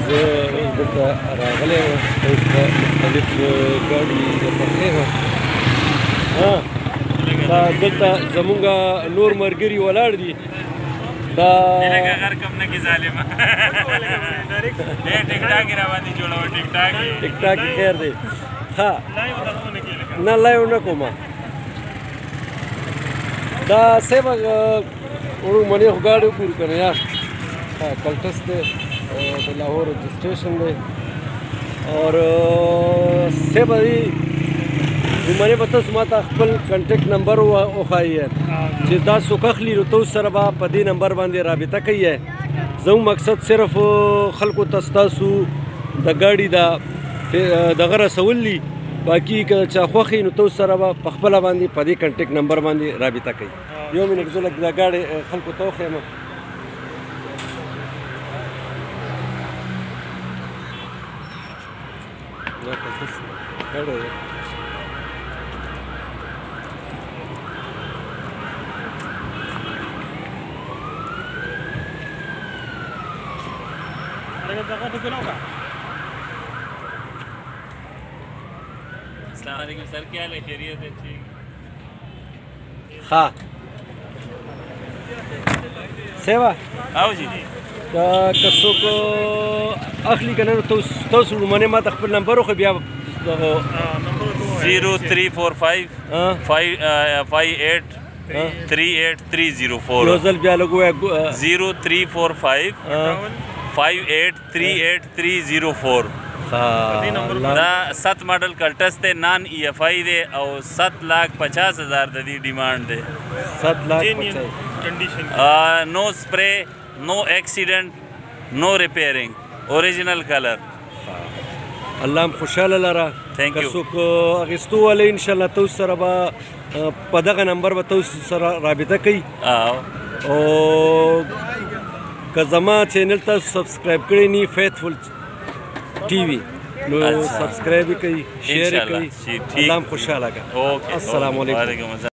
زه اوس دلته راغلی یم اوس به مختلف ګاډي درته ښیم دا دلته زمونږ نور ملګري ولاړ دي دا ټیک ټاک خیر دی ښه نه لایو نه کوم دا صاحب وړومنې خو ګاډي وګورو که نه یار کلټس دی د لاهور رجسټریشن دی اور صاحب وړومنې به تاسو ما ته خپل کنټیکټ نمبر وښایي چې دا څوک اخلي نو تاسو سره به په دې نمبر باندې رابطه کوي زموږ مقصد صرف خلکو ته ستاسو د ګاډي دغه رسول دي باقي که چا خوښي نو تاسو سره به په خپله باندې په دې کنټیکټ نمبر باندې رابطه کوي یو منټ زه لږ دا ګاډي خلکو ته وښیم السلام علیکم سر کیا حال ہے خیریت ہے ٹھیک ها سیوا آو جی جی که څوک اخلي که نه نو تاسو وړومنې ما ته خپل نمبر وښه بیا 0345 58 38304 یو ځل بیا لږ ووایه 0345 58 38304 دا 7 ماډل کلټس دی نان ای ایف آئی دی او 7,50,000 د دې ډیمانډ دی 7,50,000 نو سپرے نو ایکسیډنټ نو ریپیرنګ اوریجنل کلر الله هم خوشحاله لره که څوک اخیستو والی انشاءالله تاسو سره به په دغه نمبر به تاسو سره رابطه کوي او که زما چینل تاسو سبسکرایب کړی نی فیتفل ټي وي نو سبسکرایب یې کوي شیر یې کوي الله هم خوشحاله کړه السلام علیکم